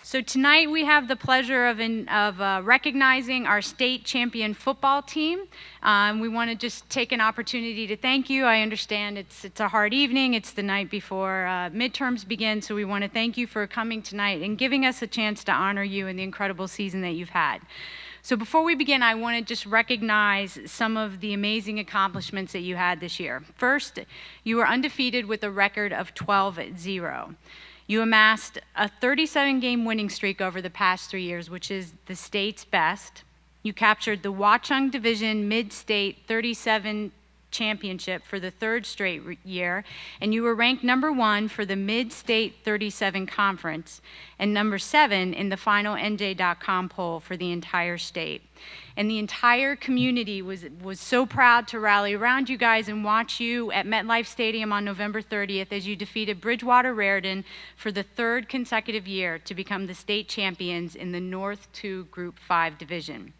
So tonight we have the pleasure of recognizing our state champion football team. We want to just take an opportunity to thank you. I understand it's a hard evening. It's the night before midterms begin, so we want to thank you for coming tonight and giving us a chance to honor you in the incredible season that you've had. So before we begin, I want to just recognize some of the amazing accomplishments that you had this year. First, you were undefeated with a record of 12-0. You amassed a 37-game winning streak over the past 3 years, which is the state's best. You captured the Watchung Division Mid-State 37 Championship for the third straight year, and you were ranked number 1 for the Mid-State 37 Conference and number 7 in the final NJ.com poll for the entire state. And the entire community was so proud to rally around you guys and watch you at MetLife Stadium on November 30th as you defeated Bridgewater Raritan for the third consecutive year to become the state champions in the North 2 Group 5 division.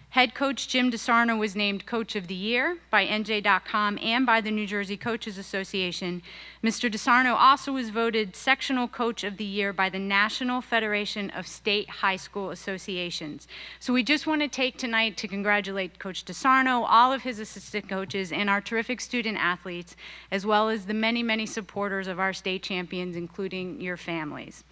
Head coach Jim DeSarno was named Coach of the Year by NJ.com and by the New Jersey Coaches Association. Mr. DeSarno also was voted Sectional Coach of the Year by the National Federation of State High School Associations. So we just want to take tonight to congratulate Coach DeSarno, all of his assistant coaches, and our terrific student athletes, as well as the many, many supporters of our state champions, including your families.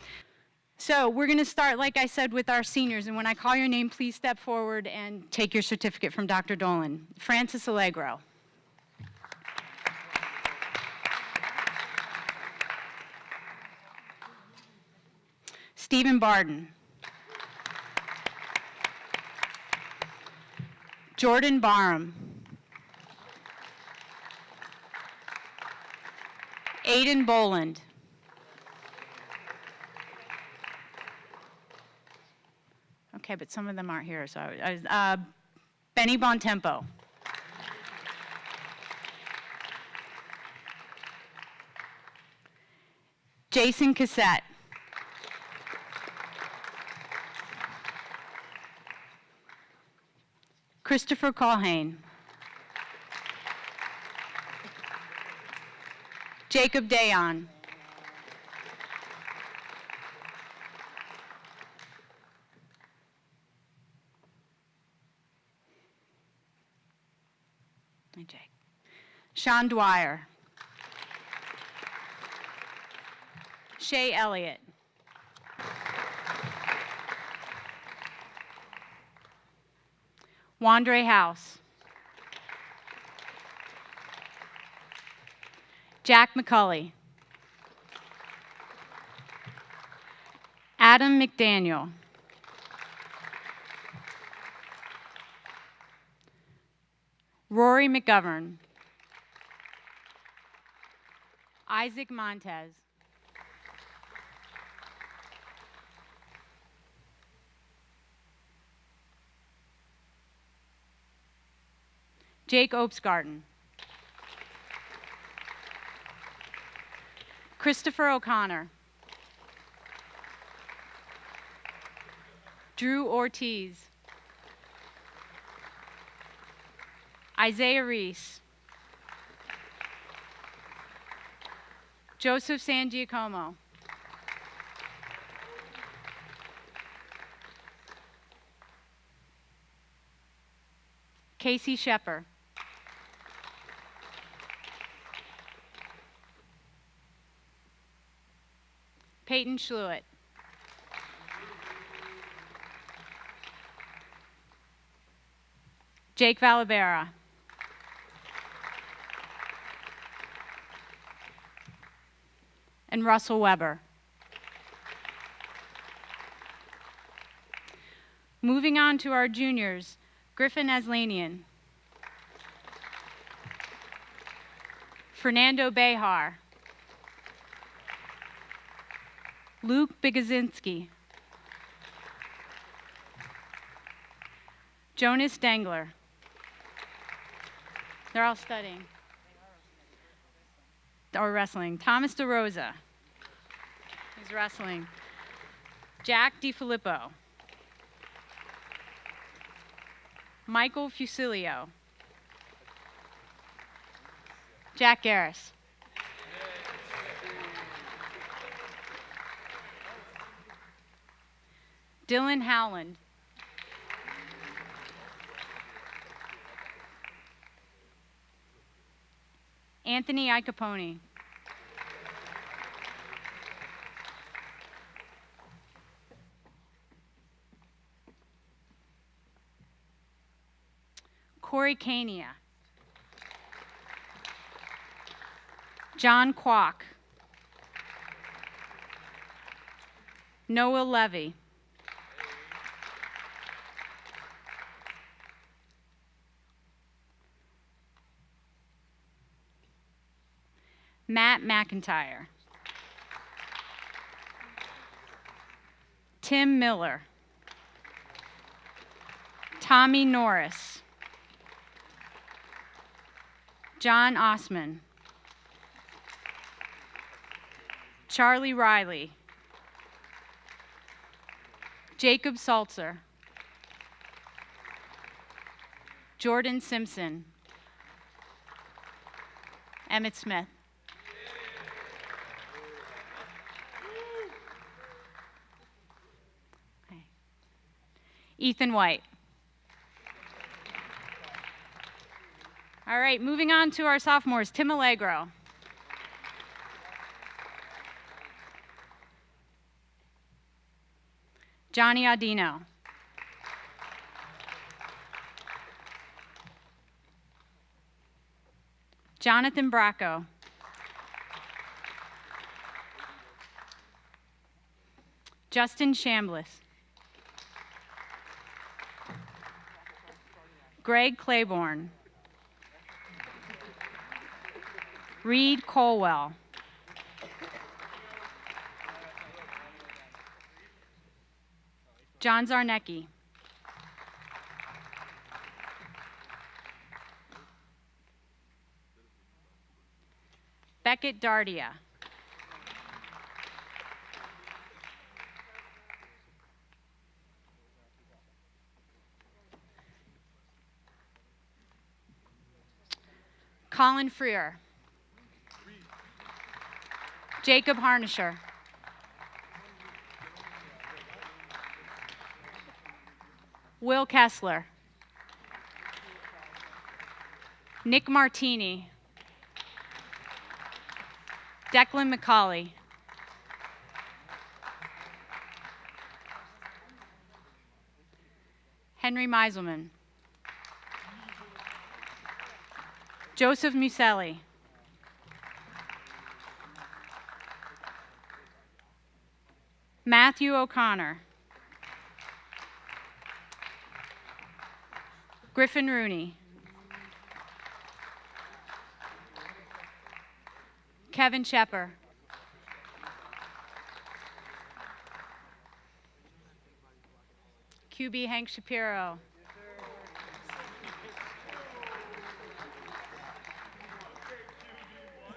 So we're going to start, like I said, with our seniors. And when I call your name, please step forward and take your certificate from Dr. Dolan. Francis Allegro. Stephen Barden. Jordan Barham. Aiden Boland. Okay, but some of them aren't here, so Benny Bontempo. Jason Cassette. Christopher Colhane. Jacob Dayon. Jake. Sean Dwyer. Shay Elliott. Wandre House. Jack McCulley. Adam McDaniel. Rory McGovern. Isaac Montez. Jake Opsgarten. Christopher O'Connor. Drew Ortiz. Isaiah Reese. Joseph Sangiacomo. Casey Shepper. Peyton Schluitt. Jake Valabera. And Russell Weber. Moving on to our juniors, Griffin Aslanian, Fernando Behar, Luke Bigazinski, Jonas Dengler. They're all studying. Or wrestling. Thomas DeRosa. He's wrestling. Jack DiFilippo. Michael Fusilio. Jack Garris. Dylan Howland. Anthony Icapone. Corey Kania. John Kwok. Noah Levy. Matt McIntyre. Tim Miller. Tommy Norris. John Osman. Charlie Riley. Jacob Salzer. Jordan Simpson. Emmett Smith. Okay. Ethan White. All right, moving on to our sophomores. Tim Allegro. Johnny Audino. Jonathan Bracco. Justin Chambliss. Greg Claiborne. Reed Colwell. John Zarnecki. Beckett Dardia. Colin Freer. Jacob Harnisher. Will Kessler. Nick Martini. Declan McCauley. Henry Meiselman. Joseph Muselli. Matthew O'Connor. Griffin Rooney. Kevin Shepper. QB Hank Shapiro.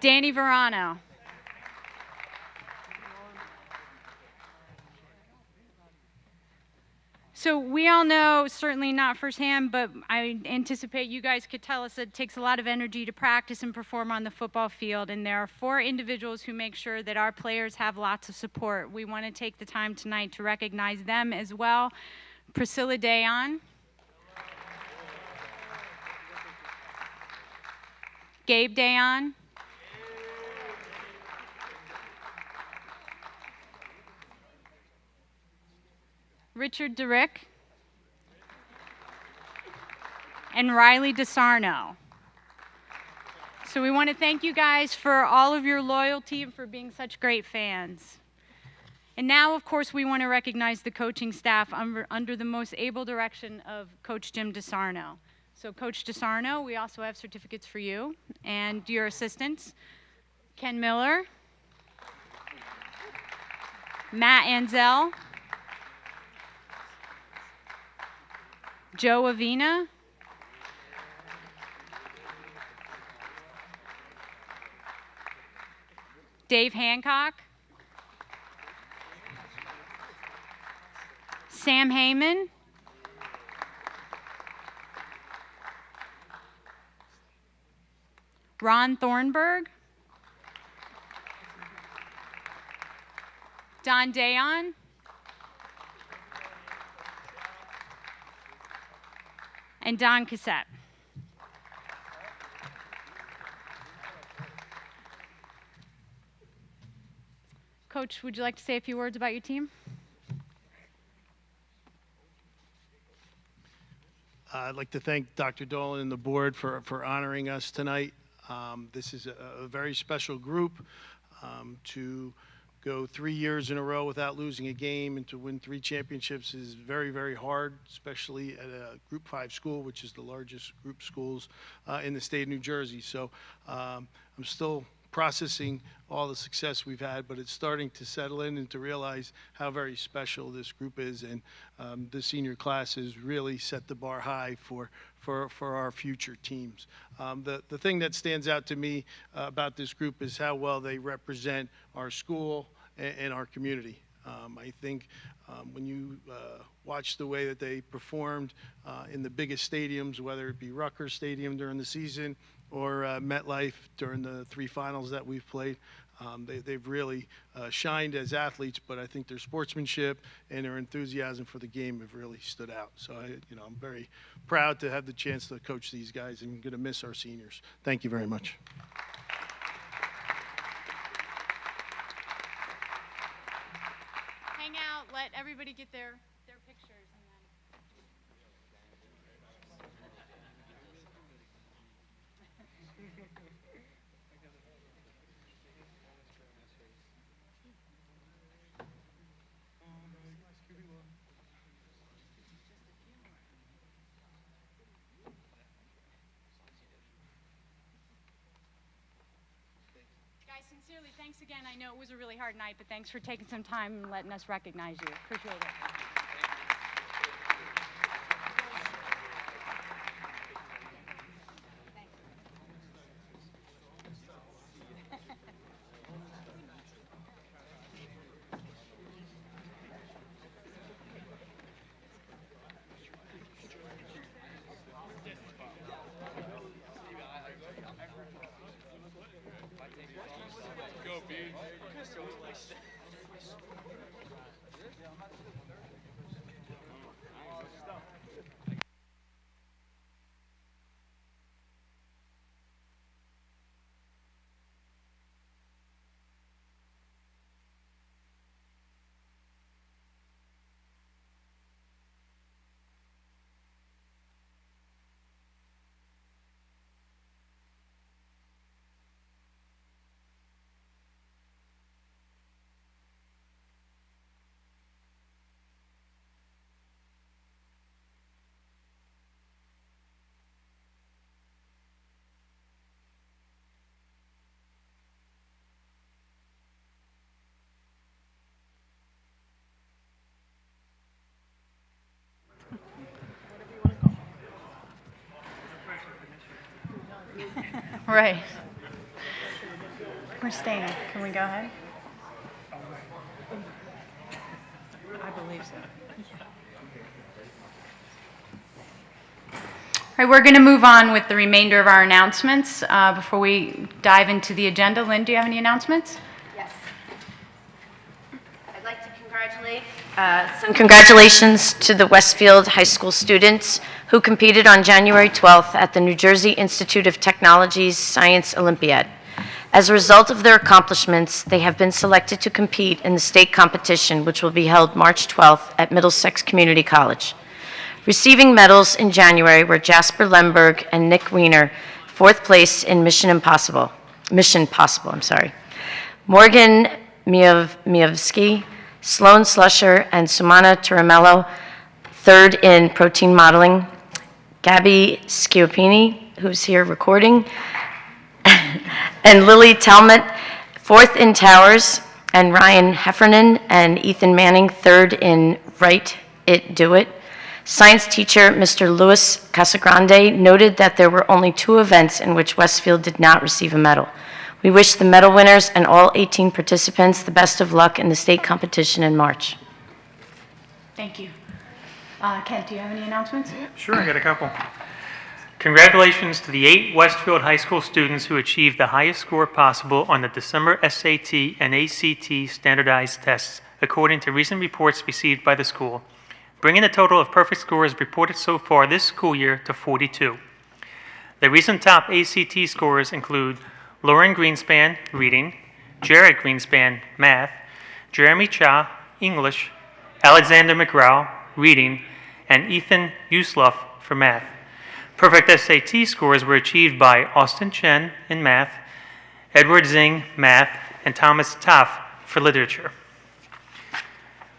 Danny Verano. So we all know, certainly not firsthand, but I anticipate you guys could tell us it takes a lot of energy to practice and perform on the football field, and there are 4 individuals who make sure that our players have lots of support. We want to take the time tonight to recognize them as well. Priscilla Dayon. Gabe Dayon. Richard DeRick. And Riley DeSarno. So we want to thank you guys for all of your loyalty and for being such great fans. And now, of course, we want to recognize the coaching staff under the most able direction of Coach Jim DeSarno. So Coach DeSarno, we also have certificates for you and your assistants. Ken Miller. Matt Anzel. Joe Avina. Dave Hancock. Sam Heyman. Ron Thornburg. Don Dayon. and Don Cassette. Coach, would you like to say a few words about your team? I'd like to thank Dr. Dolan and the board for honoring us tonight. This is a very special group. To go 3 years in a row without losing a game and to win 3 championships is very, very hard, especially at a Group 5 school, which is the largest group schools in the state of New Jersey. So I'm still processing all the success we've had, but it's starting to settle in and to realize how very special this group is. And the senior class has really set the bar high for our future teams. The thing that stands out to me about this group is how well they represent our school and our community. I think when you watch the way that they performed in the biggest stadiums, whether it be Rutgers Stadium during the season or MetLife during the 3 finals that we've played, they've really shined as athletes, but I think their sportsmanship and their enthusiasm for the game have really stood out. So I'm very proud to have the chance to coach these guys, and I'm going to miss our seniors. Thank you very much. Hang out, let everybody get their pictures. Guys, sincerely, thanks again. I know it was a really hard night, but thanks for taking some time and letting us recognize you. Appreciate it. Right. We're staying. Can we go ahead? I believe so. All right, we're going to move on with the remainder of our announcements. Before we dive into the agenda, Lynn, do you have any announcements? Yes. I'd like to congratulate some congratulations to the Westfield High School students who competed on January 12th at the New Jersey Institute of Technology's Science Olympiad. As a result of their accomplishments, they have been selected to compete in the state competition, which will be held March 12th at Middlesex Community College. Receiving medals in January were Jasper Lemberg and Nick Weiner, 4th place in Mission Possible, Morgan Miovsky, Sloan Slusher, and Sumana Turamello, 3rd in Protein Modeling, Gabby Schiopini, who's here recording, and Lily Talmott, 4th in Towers, and Ryan Heffernan and Ethan Manning, 3rd in Write It, Do It. Science teacher Mr. Louis Casagrande noted that there were only 2 events in which Westfield did not receive a medal. We wish the medal winners and all 18 participants the best of luck in the state competition in March. Thank you. Kent, do you have any announcements? Sure, I got a couple. Congratulations to the 8 Westfield High School students who achieved the highest score possible on the December SAT and ACT standardized tests, according to recent reports received by the school. bringing the total of perfect scores reported so far this school year to 42. The recent top ACT scores include Lauren Greenspan, Reading, Jared Greenspan, Math, Jeremy Cha, English, Alexander McGraw, Reading, and Ethan Usluff for Math. Perfect SAT scores were achieved by Austin Chen in Math, Edward Zing, Math, and Thomas Taff for Literature.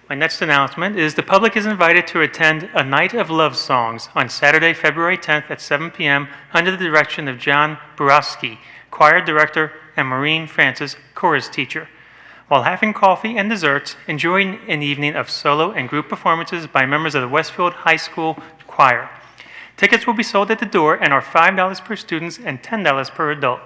My next announcement is the public is invited to attend a Night of Love Songs on Saturday, February 10th at 7 p.m. under the direction of John Borowski, choir director, and Maureen Francis, chorus teacher. While having coffee and desserts, enjoying an evening of solo and group performances by members of the Westfield High School Choir. Tickets will be sold at the door and are $5 per student and $10 per adult.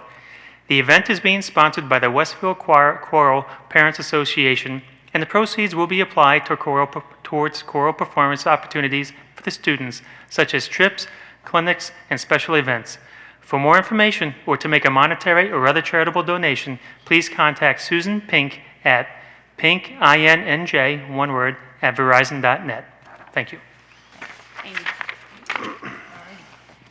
The event is being sponsored by the Westfield Choral Parents Association, and the proceeds will be applied towards choral performance opportunities for the students, such as trips, clinics, and special events. For more information or to make a monetary or other charitable donation, please contact Susan Pink at pinkinj, one word, at verizon.net. Thank you.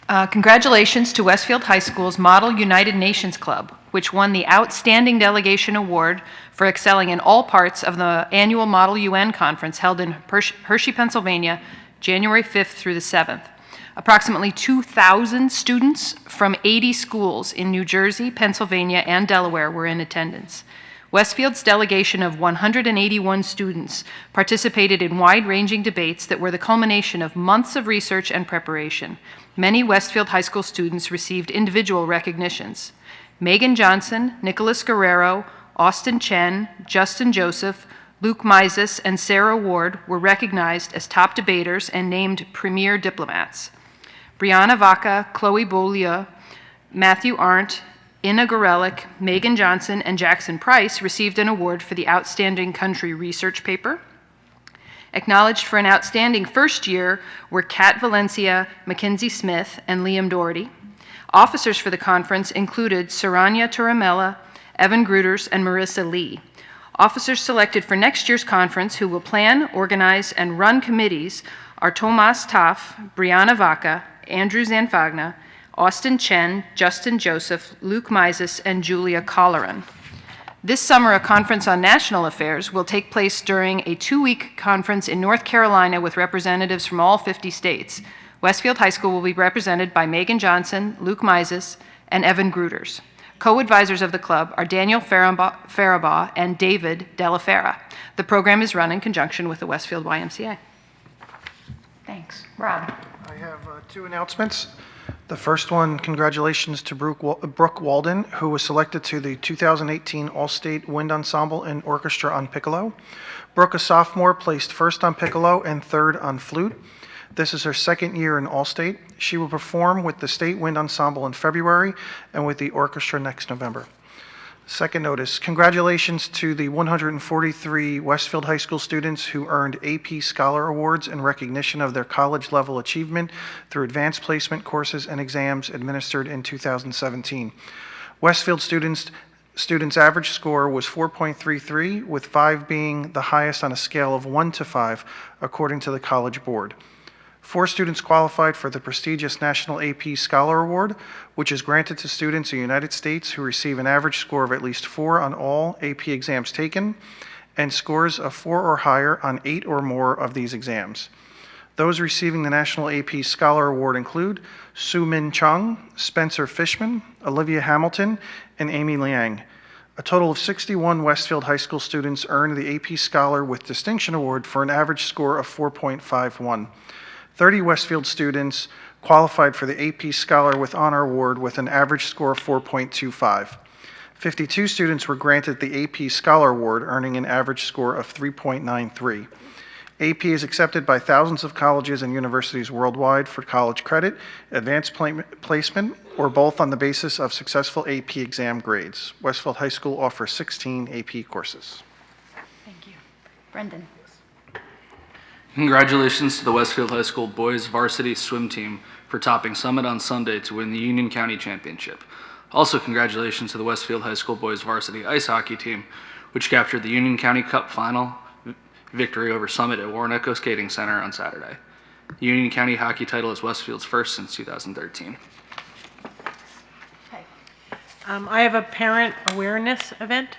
Congratulations to Westfield High School's Model United Nations Club, which won the Outstanding Delegation Award for excelling in all parts of the annual Model UN Conference held in Hershey, Pennsylvania, January 5th through the 7th. Approximately 2,000 students from 80 schools in New Jersey, Pennsylvania, and Delaware were in attendance. Westfield's delegation of 181 students participated in wide-ranging debates that were the culmination of months of research and preparation. Many Westfield High School students received individual recognitions. Megan Johnson, Nicholas Guerrero, Austin Chen, Justin Joseph, Luke Mises, and Sarah Ward were recognized as top debaters and named premier diplomats. Brianna Vaca, Chloe Beaulieu, Matthew Arndt, Inna Gorelick, Megan Johnson, and Jackson Price received an award for the Outstanding Country Research Paper. Acknowledged for an outstanding first year were Kat Valencia, Mackenzie Smith, and Liam Doherty. Officers for the conference included Saranya Turamella, Evan Gruters, and Marissa Lee. Officers selected for next year's conference who will plan, organize, and run committees are Tomas Taff, Brianna Vaca, Andrew Zanfagna, Austin Chen, Justin Joseph, Luke Mises, and Julia Colleran. This summer, a conference on national affairs will take place during a 2-week conference in North Carolina with representatives from all 50 states. Westfield High School will be represented by Megan Johnson, Luke Mises, and Evan Gruters. Co-advisors of the club are Daniel Faribaugh and David Delaferra. The program is run in conjunction with the Westfield YMCA. Thanks. Rob. I have 2 announcements. The first one, congratulations to Brooke Walden, who was selected to the 2018 All-State Wind Ensemble and Orchestra on piccolo. Brooke, a sophomore, placed first on piccolo and third on flute. This is her second year in All-State. She will perform with the State Wind Ensemble in February and with the orchestra next November. Second notice, congratulations to the 143 Westfield High School students who earned AP Scholar Awards in recognition of their college-level achievement through advanced placement courses and exams administered in 2017. Westfield students' average score was 4.33, with 5 being the highest on a scale of 1 to 5, according to the College Board. 4 students qualified for the prestigious National AP Scholar Award, which is granted to students in the United States who receive an average score of at least 4 on all AP exams taken, and scores of 4 or higher on 8 or more of these exams. Those receiving the National AP Scholar Award include Su Min Chung, Spencer Fishman, Olivia Hamilton, and Amy Liang. A total of 61 Westfield High School students earned the AP Scholar with Distinction Award for an average score of 4.51. 30 Westfield students qualified for the AP Scholar with Honor Award with an average score of 4.25. 52 students were granted the AP Scholar Award, earning an average score of 3.93. AP is accepted by thousands of colleges and universities worldwide for college credit, advanced placement, or both on the basis of successful AP exam grades. Westfield High School offers 16 AP courses. Thank you. Brendan. Congratulations to the Westfield High School boys varsity swim team for topping Summit on Sunday to win the Union County Championship. Also, congratulations to the Westfield High School boys varsity ice hockey team, which captured the Union County Cup final victory over Summit at Warren Echo Skating Center on Saturday. The Union County hockey title is Westfield's first since 2013. I have a parent awareness event.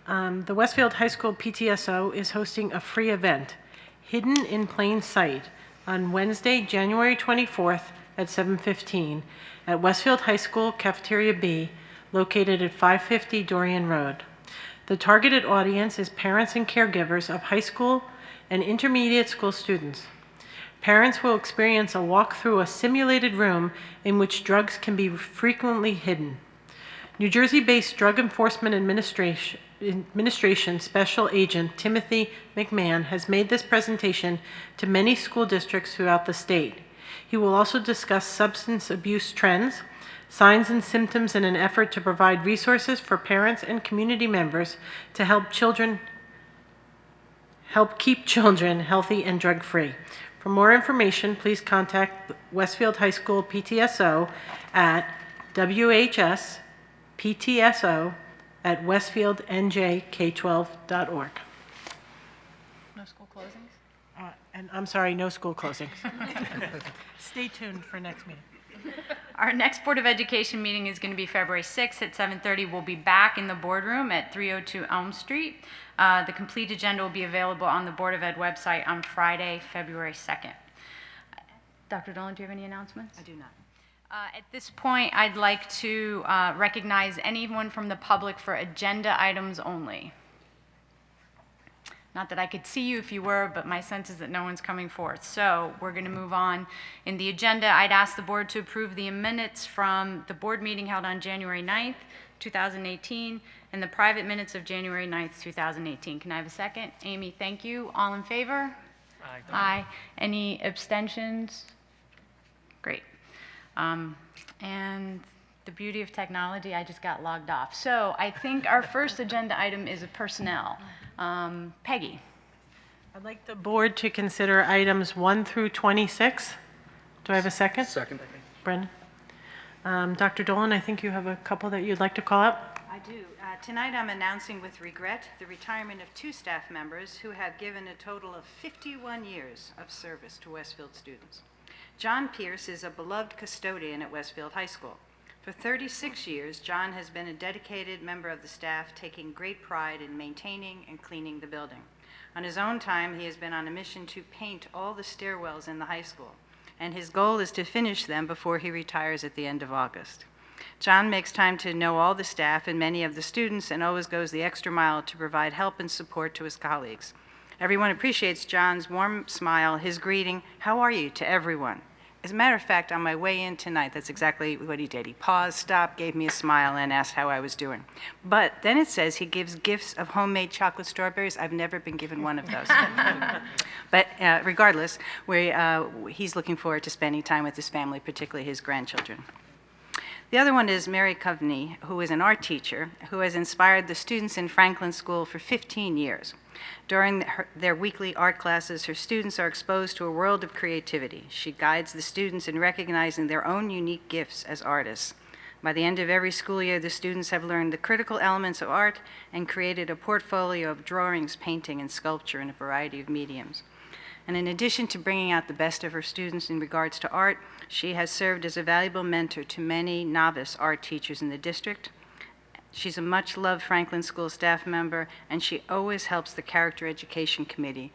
The Westfield High School PTSO is hosting a free event, Hidden in Plain Sight, on Wednesday, January 24th at 7:15 at Westfield High School Cafeteria B, located at 550 Dorian Road. The targeted audience is parents and caregivers of high school and intermediate school students. Parents will experience a walk through a simulated room in which drugs can be frequently hidden. New Jersey-based Drug Enforcement Administration Special Agent Timothy McMahon has made this presentation to many school districts throughout the state. He will also discuss substance abuse trends, signs and symptoms in an effort to provide resources for parents and community members to help keep children healthy and drug-free. For more information, please contact Westfield High School PTSO at whsptso@westfieldnjk12.org. No school closings? And I'm sorry, no school closings. Stay tuned for next meeting. Our next Board of Education meeting is going to be February 6th at 7:30. We'll be back in the boardroom at 302 Elm Street. The complete agenda will be available on the Board of Ed website on Friday, February 2nd. Dr. Dolan, do you have any announcements? I do not. At this point, I'd like to recognize anyone from the public for agenda items only. Not that I could see you if you were, but my sense is that no one's coming forth. So we're going to move on. In the agenda, I'd ask the board to approve the minutes from the board meeting held on January 9th, 2018, and the private minutes of January 9th, 2018. Can I have a second? Amy, thank you. All in favor? Aye. Aye. Any abstentions? Great. And the beauty of technology, I just got logged off. So I think our first agenda item is a personnel. Peggy. I'd like the board to consider items 1 through 26. Do I have a second? Second. Brendan? Dr. Dolan, I think you have a couple that you'd like to call out. I do. Tonight I'm announcing with regret the retirement of 2 staff members who have given a total of 51 years of service to Westfield students. John Pierce is a beloved custodian at Westfield High School. For 36 years, John has been a dedicated member of the staff, taking great pride in maintaining and cleaning the building. On his own time, he has been on a mission to paint all the stairwells in the high school, and his goal is to finish them before he retires at the end of August. John makes time to know all the staff and many of the students and always goes the extra mile to provide help and support to his colleagues. Everyone appreciates John's warm smile, his greeting, "How are you?" to everyone. As a matter of fact, on my way in tonight, that's exactly what he did. He paused, stopped, gave me a smile, and asked how I was doing. But then it says he gives gifts of homemade chocolate strawberries. I've never been given one of those. But regardless, he's looking forward to spending time with his family, particularly his grandchildren. The other one is Mary Coveney, who is an art teacher who has inspired the students in Franklin School for 15 years. During their weekly art classes, her students are exposed to a world of creativity. She guides the students in recognizing their own unique gifts as artists. By the end of every school year, the students have learned the critical elements of art and created a portfolio of drawings, painting, and sculpture in a variety of mediums. And in addition to bringing out the best of her students in regards to art, she has served as a valuable mentor to many novice art teachers in the district. She's a much-loved Franklin School staff member, and she always helps the Character Education Committee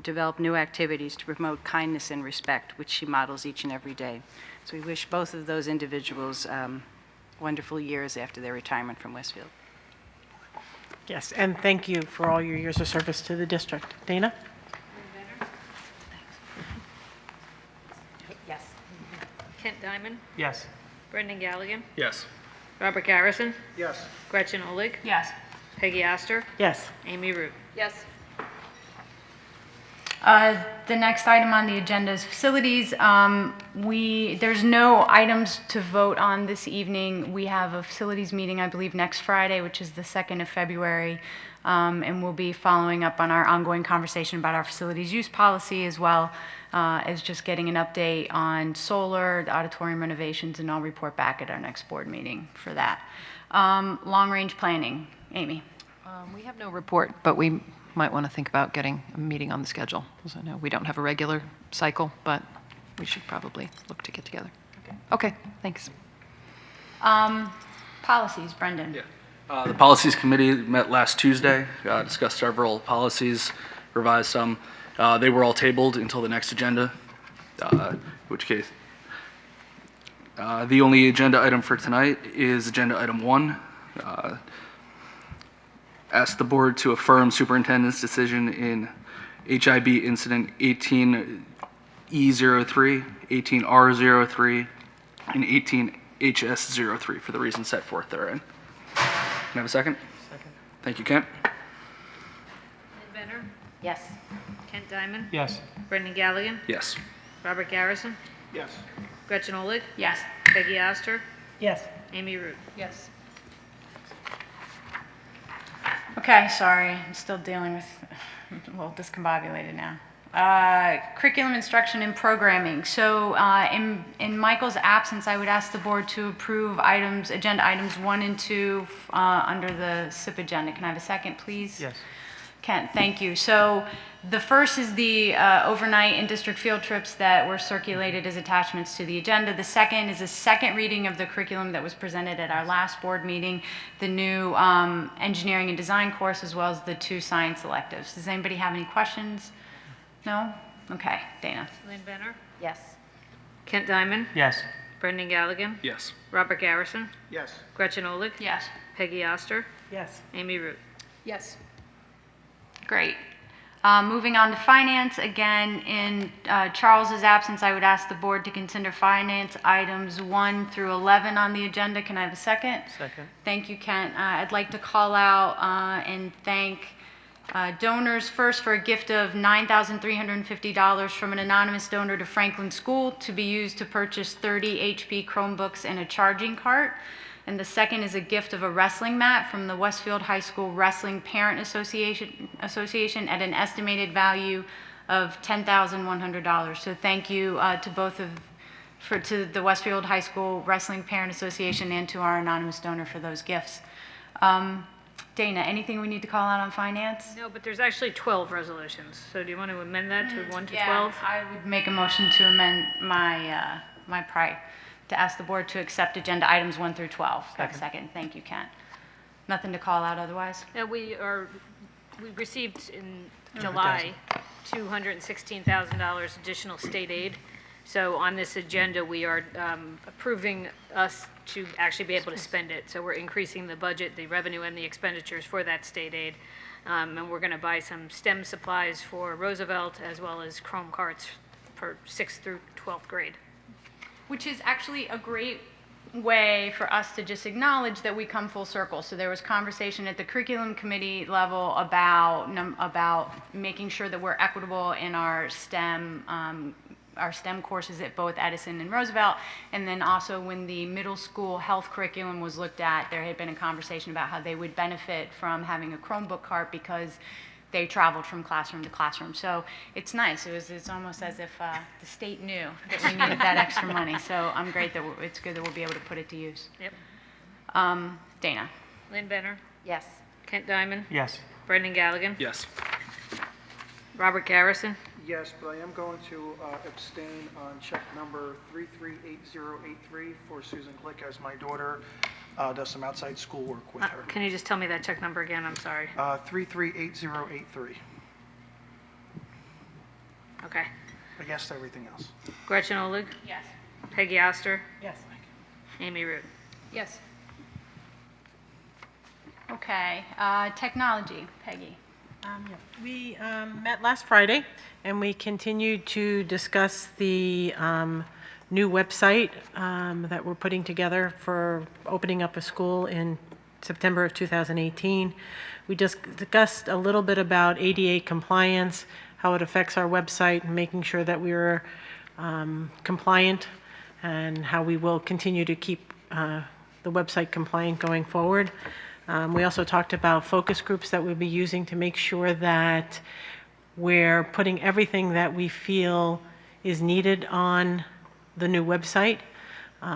develop new activities to promote kindness and respect, which she models each and every day. So we wish both of those individuals wonderful years after their retirement from Westfield. Yes, and thank you for all your years of service to the district. Dana? Yes. Kent Diamond, Yes. Brendan Galligan, Yes. Robert Garrison, Yes. Gretchen Olig, Yes. Peggy Astor, Yes. Amy Root. Yes. The next item on the agenda is facilities. There's no items to vote on this evening. We have a facilities meeting, I believe, next Friday, which is the 2nd of February, and we'll be following up on our ongoing conversation about our facilities use policy, as well as just getting an update on solar, the auditorium renovations, and I'll report back at our next board meeting for that. Long-range planning. Amy. We have no report, but we might want to think about getting a meeting on the schedule. Because I know we don't have a regular cycle, but we should probably look to get together. Okay, thanks. Policies, Brendan. The Policies Committee met last Tuesday, discussed several policies, revised some. They were all tabled until the next agenda, in which case the only agenda item for tonight is agenda item 1. Ask the board to affirm superintendent's decision in HIB incident 18E03, 18R03, and 18HS03 for the reasons set forth therein. Can I have a second? Second. Thank you, Kent. Lynn Benner, Yes. Kent Diamond, Yes. Brendan Galligan, Yes. Robert Garrison, Yes. Gretchen Olig, Yes. Peggy Oster, Yes. Amy Root. Yes. Okay, sorry, I'm still dealing with, well, discombobulated now. Curriculum instruction and programming. So in Michael's absence, I would ask the board to approve agenda items 1 and 2 under the SIP agenda. Can I have a second, please? Yes. Kent, thank you. So the first is the overnight and district field trips that were circulated as attachments to the agenda. The second is a second reading of the curriculum that was presented at our last board meeting, the new engineering and design course, as well as the 2 science electives. Does anybody have any questions? No? Okay, Dana. Lynn Benner, Yes. Kent Diamond, Yes. Brendan Galligan, Yes. Robert Garrison, Yes. Gretchen Olig, Yes. Peggy Oster, Yes. Amy Root. Yes. Great. Moving on to finance, again, in Charles's absence, I would ask the board to consider finance items 1 through 11 on the agenda. Can I have a second? Second. Thank you, Kent. I'd like to call out and thank donors first for a gift of $9,350 from an anonymous donor to Franklin School to be used to purchase 30 HP Chromebooks and a charging cart. And the second is a gift of a wrestling mat from the Westfield High School Wrestling Parent Association at an estimated value of $10,100. So thank you to both to the Westfield High School Wrestling Parent Association and to our anonymous donor for those gifts. Dana, anything we need to call out on finance? No, but there's actually 12 resolutions. So do you want to amend that to 1 to 12? I would make a motion to amend my to ask the board to accept agenda items 1 through 12. Second. Thank you, Kent. Nothing to call out otherwise? Yeah, we received in July $216,000 additional state aid. So on this agenda, we are approving us to actually be able to spend it. So we're increasing the budget, the revenue, and the expenditures for that state aid. And we're going to buy some STEM supplies for Roosevelt, as well as Chrome carts for 6th through 12th grade. Which is actually a great way for us to just acknowledge that we come full circle. So there was conversation at the curriculum committee level about making sure that we're equitable in our STEM courses at both Edison and Roosevelt. And then also when the middle school health curriculum was looked at, there had been a conversation about how they would benefit from having a Chromebook cart because they traveled from classroom to classroom. So it's nice. It's almost as if the state knew that we needed that extra money. So I'm great that it's good that we'll be able to put it to use. Yep. Dana. Lynn Benner, Yes. Kent Diamond, Yes. Brendan Galligan, Yes. Robert Garrison, Yes, but I am going to abstain on check number 338083 for Susan Glick, as my daughter does some outside school work with her. can you just tell me that check number again? I'm sorry. 338083. Okay. I guessed everything else. Gretchen Olig, Yes. Peggy Oster, Yes. Amy Root. Yes. Okay. Technology. Peggy. We met last Friday, and we continued to discuss the new website that we're putting together for opening up a school in September of 2018. We just discussed a little bit about ADA compliance, how it affects our website, and making sure that we're compliant, and how we will continue to keep the website compliant going forward. We also talked about focus groups that we'll be using to make sure that we're putting everything that we feel is needed on the new website.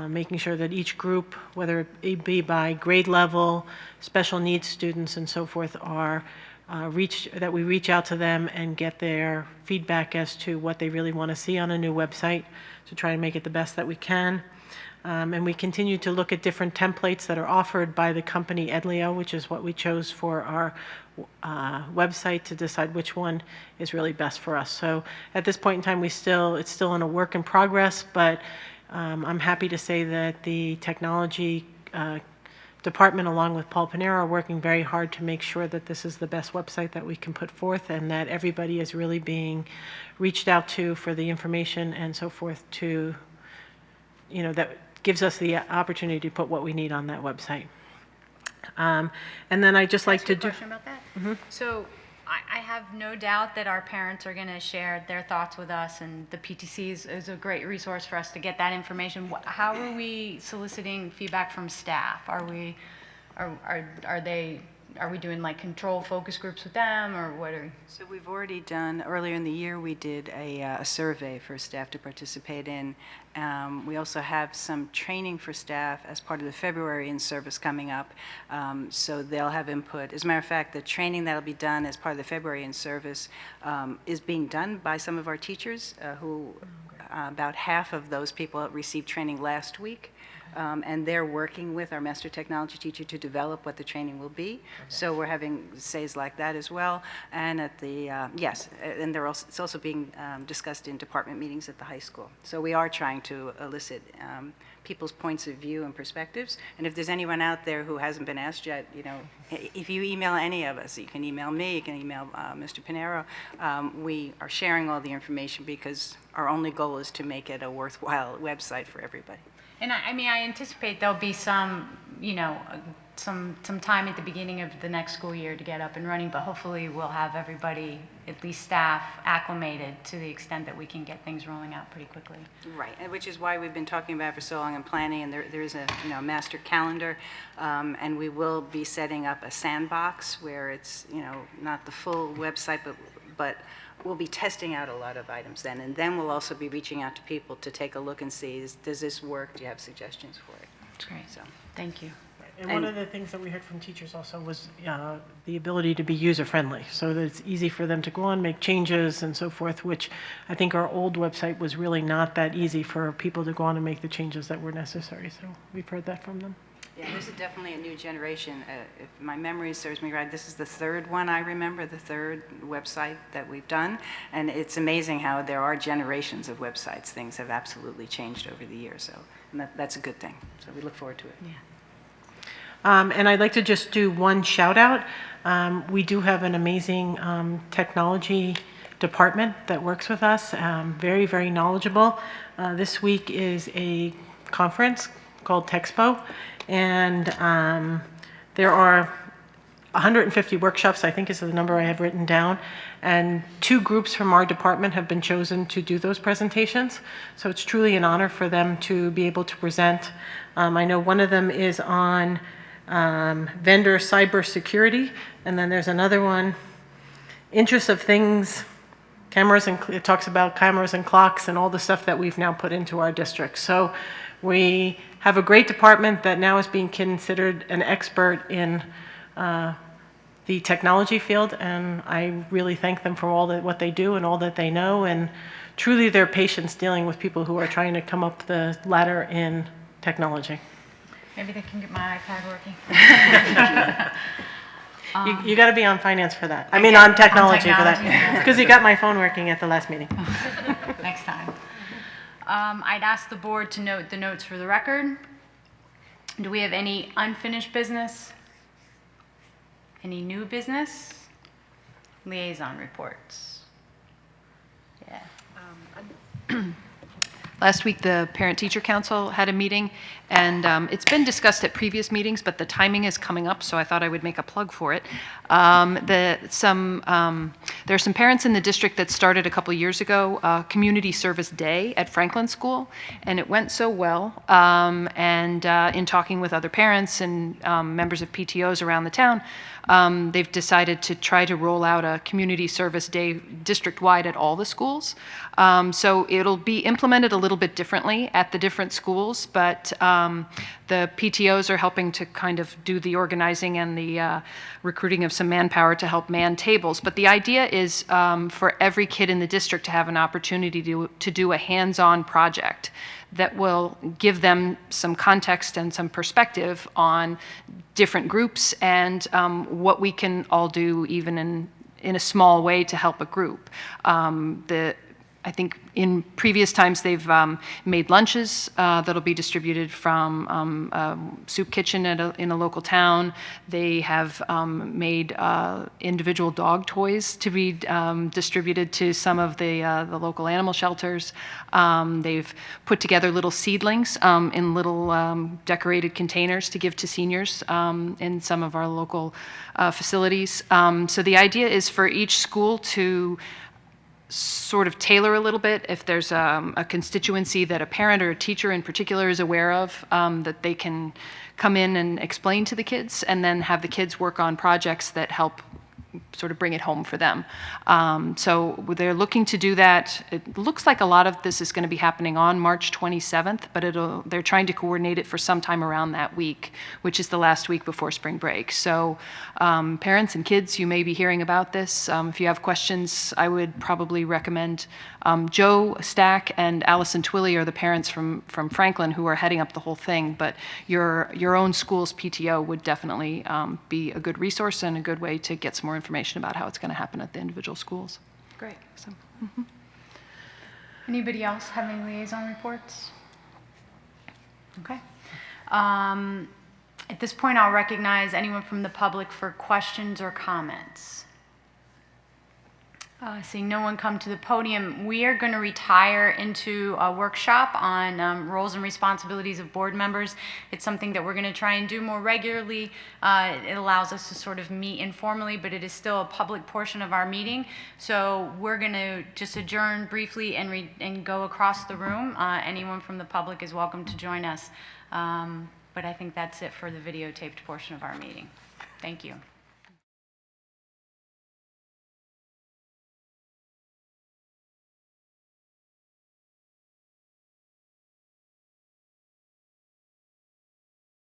making sure that each group, whether it be by grade level, special needs students and so forth, are that we reach out to them and get their feedback as to what they really want to see on a new website to try and make it the best that we can. And we continue to look at different templates that are offered by the company Edlio, which is what we chose for our website, to decide which one is really best for us. So at this point in time, it's still in a work in progress, but I'm happy to say that the technology department, along with Paul Panero, are working very hard to make sure that this is the best website that we can put forth, and that everybody is really being reached out to for the information and so forth to, that gives us the opportunity to put what we need on that website. And then I just like to do. Question about that? So I have no doubt that our parents are going to share their thoughts with us, and the PTC is a great resource for us to get that information. How are we soliciting feedback from staff? Are we doing like control focus groups with them, or what are? So we've already done, earlier in the year, we did a survey for staff to participate in. We also have some training for staff as part of the February in-service coming up, so they'll have input. As a matter of fact, the training that'll be done as part of the February in-service is being done by some of our teachers who, about half of those people received training last week. And they're working with our master technology teacher to develop what the training will be. So we're having says like that as well. And at the, yes, and it's also being discussed in department meetings at the high school. So we are trying to elicit people's points of view and perspectives. And if there's anyone out there who hasn't been asked yet, if you email any of us, you can email me, you can email Mr. Panero. We are sharing all the information because our only goal is to make it a worthwhile website for everybody. And I anticipate there'll be some time at the beginning of the next school year to get up and running, but hopefully we'll have everybody, at least staff, acclimated to the extent that we can get things rolling out pretty quickly. Right, and which is why we've been talking about it for so long and planning, and there is a master calendar, and we will be setting up a sandbox where it's not the full website, but we'll be testing out a lot of items then, and then we'll also be reaching out to people to take a look and see, does this work? Do you have suggestions for it? That's great. So, thank you. And one of the things that we heard from teachers also was the ability to be user-friendly, so that it's easy for them to go on, make changes and so forth, which I think our old website was really not that easy for people to go on and make the changes that were necessary. So we've heard that from them. yeah, this is definitely a new generation. If my memory serves me right, this is the third one I remember, the third website that we've done. And it's amazing how there are generations of websites. Things have absolutely changed over the years. So and that's a good thing. So we look forward to it. Yeah. And I'd like to just do one shout out. We do have an amazing technology department that works with us, very, very knowledgeable. This week is a conference called Texpo, and there are 150 workshops, I think is the number I have written down, and 2 groups from our department have been chosen to do those presentations. So it's truly an honor for them to be able to present. I know one of them is on vendor cybersecurity, and then there's another one, Interest of Things, cameras, and it talks about cameras and clocks and all the stuff that we've now put into our district. So we have a great department that now is being considered an expert in the technology field, and I really thank them for all that what they do and all that they know, and truly their patience dealing with people who are trying to come up the ladder in technology. Maybe they can get my iPad working. You got to be on finance for that. I mean, on technology for that, because you got my phone working at the last meeting. Next time. I'd ask the board to note the notes for the record. Do we have any unfinished business? Any new business? Liaison reports. Yeah. Last week, the Parent-Teacher Council had a meeting, and it's been discussed at previous meetings, but the timing is coming up, so I thought I would make a plug for it. There are some parents in the district that started a couple years ago, Community Service Day at Franklin School, and it went so well. And in talking with other parents and members of PTOs around the town, they've decided to try to roll out a community service day district-wide at all the schools. So it'll be implemented a little bit differently at the different schools, but the PTOs are helping to kind of do the organizing and the recruiting of some manpower to help man tables. But the idea is for every kid in the district to have an opportunity to do a hands-on project that will give them some context and some perspective on different groups and what we can all do even in a small way to help a group. I think in previous times they've made lunches that'll be distributed from soup kitchen in a local town. They have made individual dog toys to be distributed to some of the local animal shelters. They've put together little seedlings in little decorated containers to give to seniors in some of our local facilities. So the idea is for each school to sort of tailor a little bit if there's a constituency that a parent or a teacher in particular is aware of, that they can come in and explain to the kids and then have the kids work on projects that help sort of bring it home for them. So they're looking to do that. It looks like a lot of this is going to be happening on March 27th, but they're trying to coordinate it for sometime around that week, which is the last week before spring break. So parents and kids, you may be hearing about this. If you have questions, I would probably recommend Joe Stack and Allison Twilley are the parents from Franklin who are heading up the whole thing, but your own school's PTO would definitely be a good resource and a good way to get some more information about how it's going to happen at the individual schools. Great. So, Anybody else have any liaison reports? Okay. At this point, I'll recognize anyone from the public for questions or comments. Seeing no one come to the podium, we are going to retire into a workshop on roles and responsibilities of board members. It's something that we're going to try and do more regularly. It allows us to sort of meet informally, but it is still a public portion of our meeting. So we're going to just adjourn briefly and go across the room. Anyone from the public is welcome to join us. But I think that's it for the videotaped portion of our meeting. Thank you.